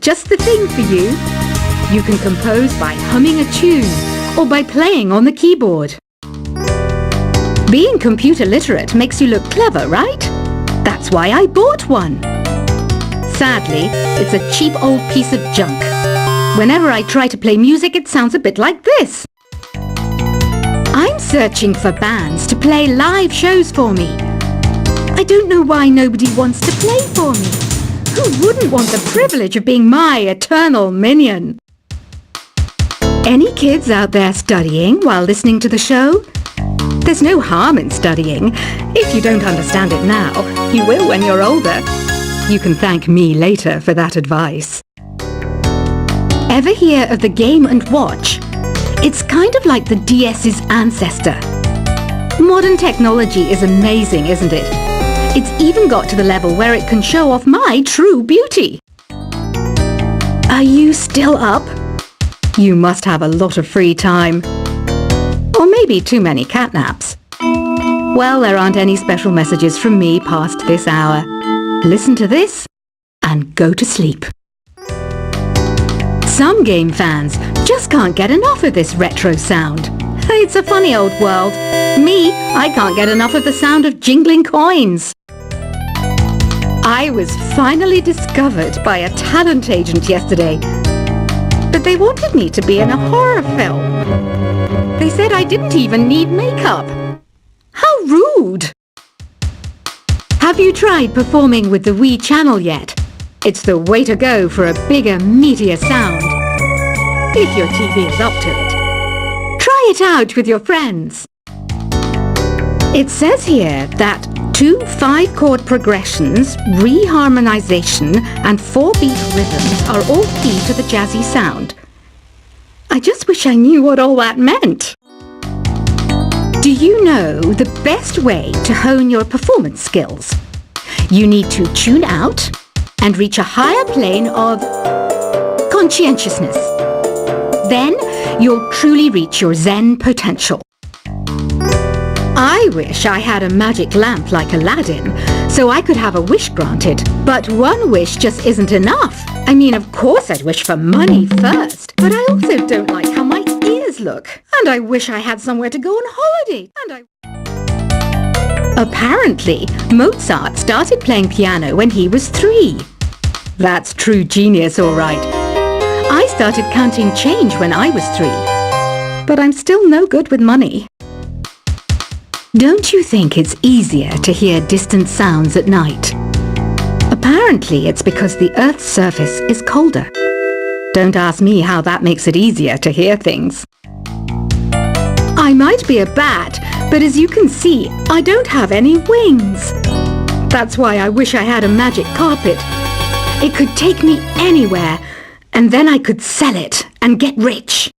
just the thing for you. You can compose by humming a tune or by playing on the keyboard. Being computer literate makes you look clever, right? That's why I bought one. Sadly, it's a cheap old piece of junk. Whenever I try to play music, it sounds a bit like this. I'm searching for bands to play live shows for me. I don't know why nobody wants to play for me. Who wouldn't want the privilege of being my eternal minion? Any kids out there studying while listening to the show? There's no harm in studying. If you don't understand it now, you will when you're older. You can thank me later for that advice. Ever hear of the Game & Watch? It's kind of like the DS's ancestor. Modern technology is amazing, isn't it? It's even got to the level where it can show off my true beauty. Are you still up? You must have a lot of free time. Or maybe too many catnaps. Well, there aren't any special messages from me past this hour. Listen to this and go to sleep. Some game fans just can't get enough of this retro sound. It's a funny old world. Me, I can't get enough of the sound of jingling coins. I was finally discovered by a talent agent yesterday. But they wanted me to be in a horror film. They said I didn't even need makeup. How rude! Have you tried performing with the Wii channel yet? It's the way to go for a bigger, meatier sound. If your TV is up to it. Try it out with your friends. It says here that 2 5-chord progressions, reharmonization and 4-beat rhythms are all key to the jazzy sound. I just wish I knew what all that meant. Do you know the best way to hone your performance skills? You need to tune out and reach a higher plane of conscientiousness. Then you'll truly reach your Zen potential. I wish I had a magic lamp like Aladdin, so I could have a wish granted. But one wish just isn't enough. I mean, of course I'd wish for money first, but I also don't like how my ears look. And I wish I had somewhere to go on holiday. Apparently, Mozart started playing piano when he was 3. That's true genius, all right. I started counting change when I was 3. But I'm still no good with money. Don't you think it's easier to hear distant sounds at night? Apparently, it's because the Earth's surface is colder. Don't ask me how that makes it easier to hear things. I might be a bat, but as you can see, I don't have any wings. That's why I wish I had a magic carpet. It could take me anywhere, and then I could sell it and get rich.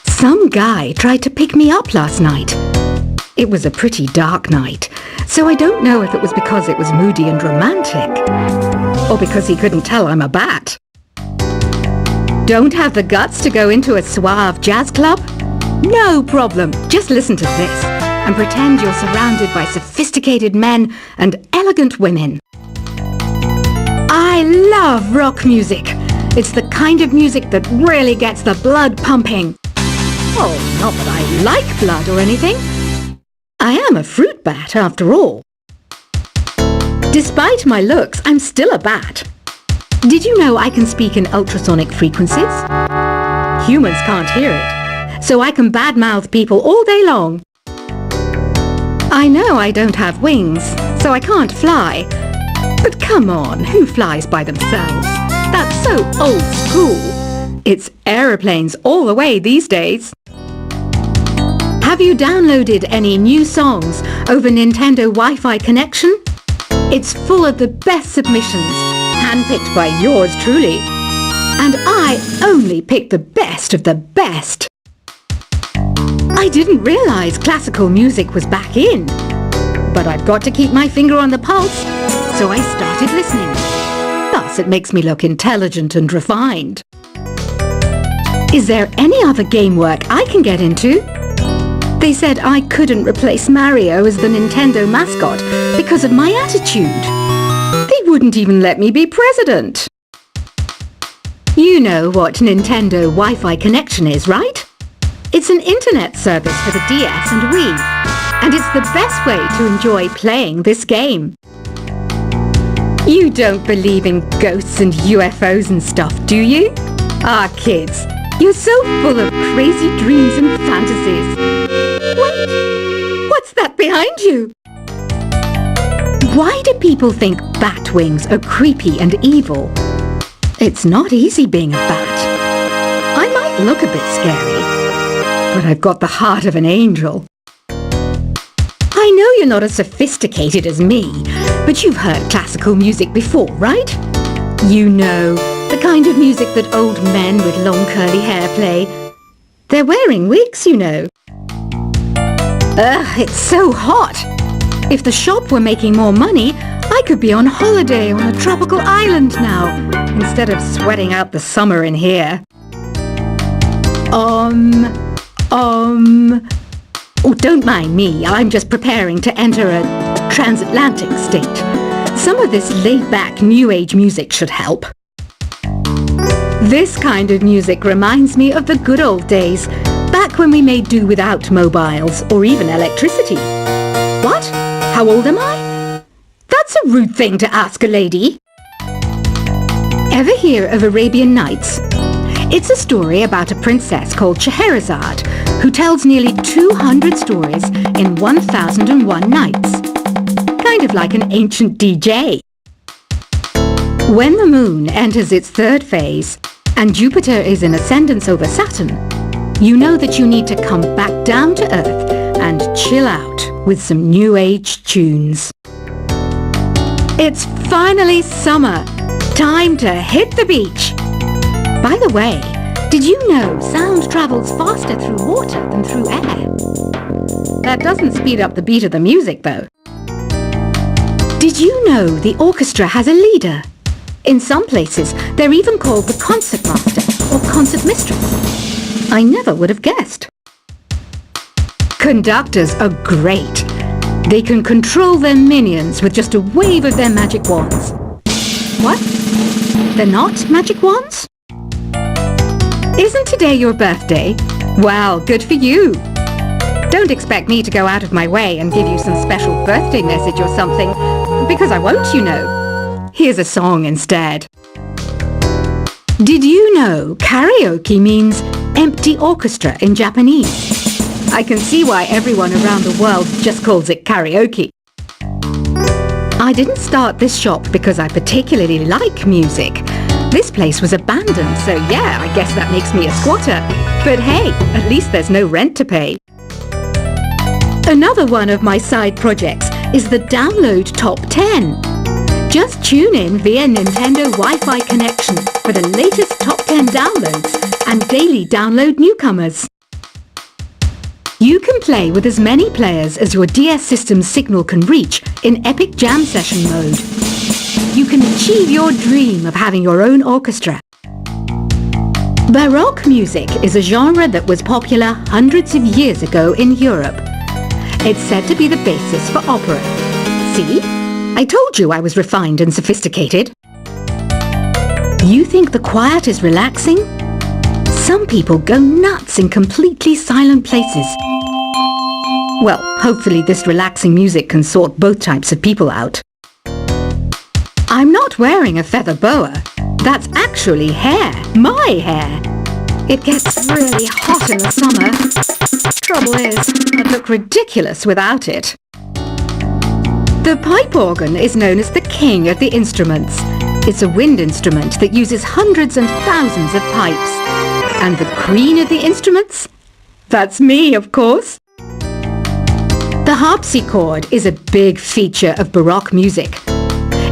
Some guy tried to pick me up last night. It was a pretty dark night, so I don't know if it was because it was moody and romantic, or because he couldn't tell I'm a bat. Don't have the guts to go into a suave jazz club? No problem. Just listen to this and pretend you're surrounded by sophisticated men and elegant women. I love rock music. It's the kind of music that really gets the blood pumping. Oh, not that I like blood or anything. I am a fruit bat, after all. Despite my looks, I'm still a bat. Did you know I can speak in ultrasonic frequencies? Humans can't hear it, so I can badmouth people all day long. I know I don't have wings, so I can't fly. But come on, who flies by themselves? That's so old school. It's aeroplanes all the way these days. Have you downloaded any new songs over Nintendo Wi-Fi connection? It's full of the best submissions, handpicked by yours truly. And I only pick the best of the best. I didn't realize classical music was back in. But I've got to keep my finger on the pulse, so I started listening. Thus, it makes me look intelligent and refined. Is there any other game work I can get into? They said I couldn't replace Mario as the Nintendo mascot because of my attitude. They wouldn't even let me be president. You know what Nintendo Wi-Fi connection is, right? It's an internet service for the DS and Wii, and it's the best way to enjoy playing this game. You don't believe in ghosts and UFOs and stuff, do you? Ah, kids, you're so full of crazy dreams and fantasies. Wait, what's that behind you? Why do people think bat wings are creepy and evil? It's not easy being a bat. I might look a bit scary, but I've got the heart of an angel. I know you're not as sophisticated as me, but you've heard classical music before, right? You know, the kind of music that old men with long curly hair play. They're wearing wigs, you know. Ugh, it's so hot. If the shop were making more money, I could be on holiday on a tropical island now, instead of sweating out the summer in here. Oh, don't mind me. I'm just preparing to enter a transatlantic state. Some of this laid-back New Age music should help. This kind of music reminds me of the good old days, back when we made do without mobiles or even electricity. What? How old am I? That's a rude thing to ask a lady. Ever hear of Arabian Nights? It's a story about a princess called Scheherazade, who tells nearly 200 stories in 1001 nights. Kind of like an ancient DJ. When the moon enters its third phase, and Jupiter is in ascendance over Saturn, you know that you need to come back down to Earth and chill out with some New Age tunes. It's finally summer. Time to hit the beach. By the way, did you know sound travels faster through water than through air? That doesn't speed up the beat of the music, though. Did you know the orchestra has a leader? In some places, they're even called the concertmaster or concert mistress. I never would have guessed. Conductors are great. They can control their minions with just a wave of their magic wands. What? They're not magic wands? Isn't today your birthday? Well, good for you. Don't expect me to go out of my way and give you some special birthday message or something, because I won't, you know. Here's a song instead. Did you know karaoke means empty orchestra in Japanese? I can see why everyone around the world just calls it karaoke. I didn't start this shop because I particularly like music. This place was abandoned, so yeah, I guess that makes me a squatter. But hey, at least there's no rent to pay. Another one of my side projects is the Download Top 10. Just tune in via Nintendo Wi-Fi connection for the latest top 10 downloads and daily download newcomers. You can play with as many players as your DS system's signal can reach in Epic Jam Session mode. You can achieve your dream of having your own orchestra. Baroque music is a genre that was popular hundreds of years ago in Europe. It's said to be the basis for opera. See? I told you I was refined and sophisticated. You think the quiet is relaxing? Some people go nuts in completely silent places. Well, hopefully this relaxing music can sort both types of people out. I'm not wearing a feather boa. That's actually hair. My hair. It gets really hot in the summer. Trouble is, I'd look ridiculous without it. The pipe organ is known as the king of the instruments. It's a wind instrument that uses hundreds and thousands of pipes. And the queen of the instruments? That's me, of course. The harpsichord is a big feature of Baroque music.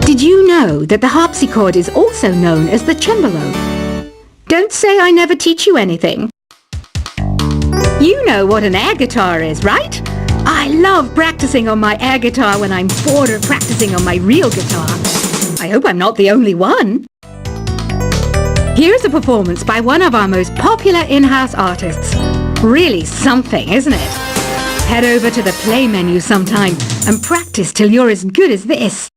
Did you know that the harpsichord is also known as the cembalo? Don't say I never teach you anything. You know what an air guitar is, right? I love practicing on my air guitar when I'm bored of practicing on my real guitar. I hope I'm not the only one. Here's a performance by one of our most popular in-house artists. Really something, isn't it? Head over to the play menu sometime and practice till you're as good as this.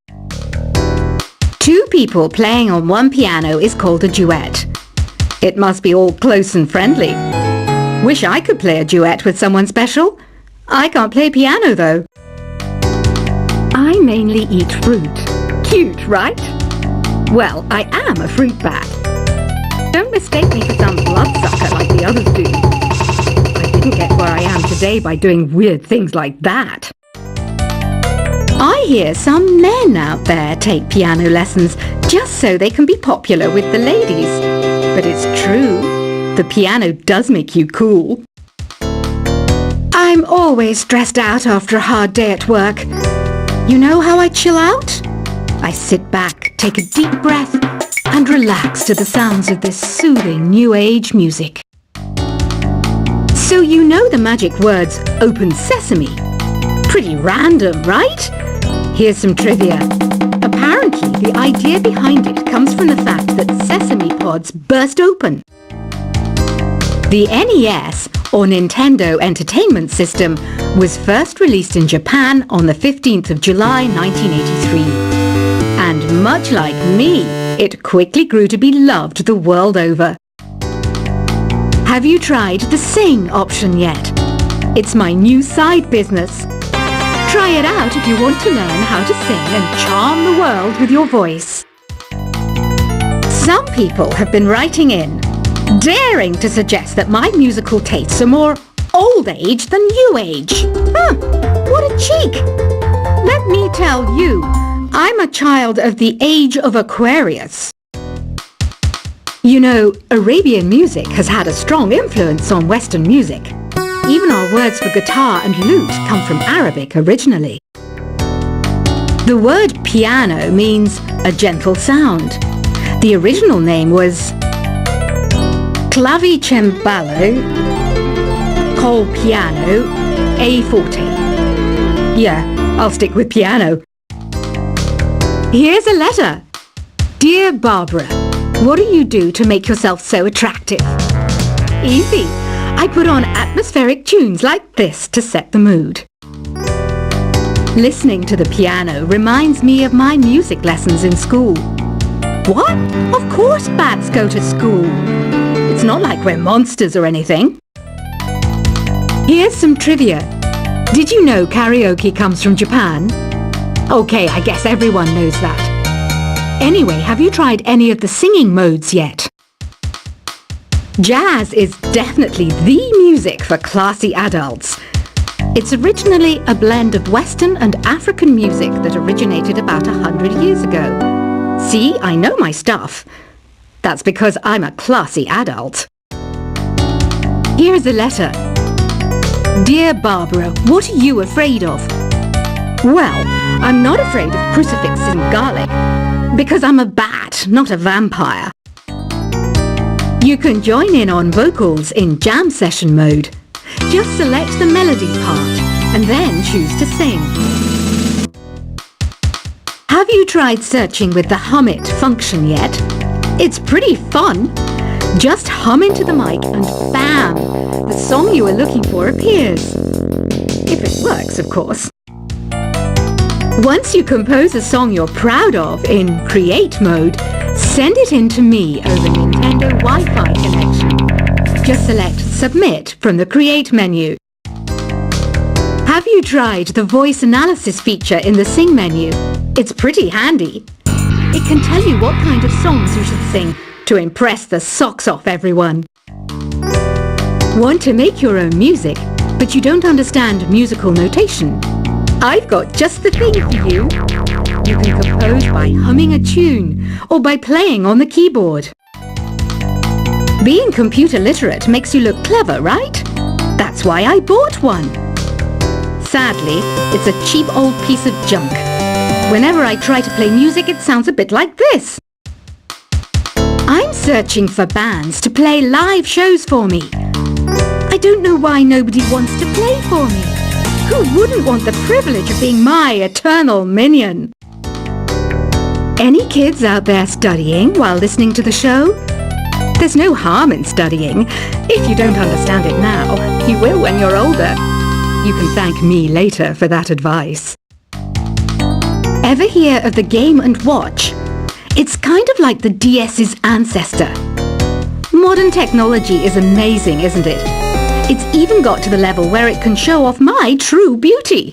Two people playing on one piano is called a duet. It must be all close and friendly. Wish I could play a duet with someone special. I can't play piano though. I mainly eat fruit. Cute, right? Well, I am a fruit bat. Don't mistake me for some bloodsucker like the others do. I didn't get where I am today by doing weird things like that. I hear some men out there take piano lessons just so they can be popular with the ladies. But it's true, the piano does make you cool. I'm always stressed out after a hard day at work. You know how I chill out? I sit back, take a deep breath, and relax to the sounds of this soothing new age music. So you know the magic words "open sesame"? Pretty random, right? Here's some trivia. Apparently, the idea behind it comes from the fact that sesame pods burst open. The NES, or Nintendo Entertainment System, was first released in Japan on the 15th of July 1983. And much like me, it quickly grew to be loved the world over. Have you tried the Sing option yet? It's my new side business. Try it out if you want to learn how to sing and charm the world with your voice. Some people have been writing in, daring to suggest that my musical tastes are more old age than new age. What a cheek! Let me tell you, I'm a child of the age of Aquarius. You know, Arabian music has had a strong influence on Western music. Even our words for guitar and lute come from Arabic originally. The word piano means a gentle sound. The original name was clavicembalo col piano a forte. Yeah, I'll stick with piano. Here's a letter. Dear Barbara, what do you do to make yourself so attractive? Easy. I put on atmospheric tunes like this to set the mood. Listening to the piano reminds me of my music lessons in school. What? Of course bats go to school. It's not like we're monsters or anything. Here's some trivia. Did you know karaoke comes from Japan? Okay, I guess everyone knows that. Anyway, have you tried any of the singing modes yet? Jazz is definitely the music for classy adults. It's originally a blend of Western and African music that originated about 100 years ago. See, I know my stuff. That's because I'm a classy adult. Here's a letter. Dear Barbara, what are you afraid of? Well, I'm not afraid of crucifix and garlic, because I'm a bat, not a vampire. You can join in on vocals in jam session mode. Just select the melody part and then choose to sing. Have you tried searching with the Hum It function yet? It's pretty fun. Just hum into the mic and bam! The song you were looking for appears. If it works, of course. Once you compose a song you're proud of in Create mode, send it in to me over Nintendo Wi-Fi connection. Just select Submit from the Create menu. Have you tried the voice analysis feature in the Sing menu? It's pretty handy. It can tell you what kind of songs you should sing to impress the socks off everyone. Want to make your own music, but you don't understand musical notation? I've got just the thing for you. You can compose by humming a tune or by playing on the keyboard. Being computer literate makes you look clever, right? That's why I bought one. Sadly, it's a cheap old piece of junk. Whenever I try to play music, it sounds a bit like this. I'm searching for bands to play live shows for me. I don't know why nobody wants to play for me. Who wouldn't want the privilege of being my eternal minion? Any kids out there studying while listening to the show? There's no harm in studying. If you don't understand it now, you will when you're older. You can thank me later for that advice. Ever hear of the Game & Watch? It's kind of like the DS's ancestor. Modern technology is amazing, isn't it? It's even got to the level where it can show off my true beauty.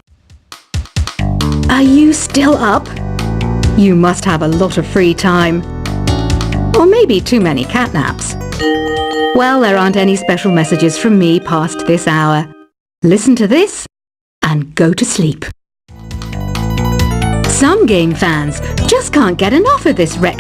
Are you still up? You must have a lot of free time. Or maybe too many catnaps. Well, there aren't any special messages from me past this hour. Listen to this and go to sleep. Some game fans just can't get enough of this retro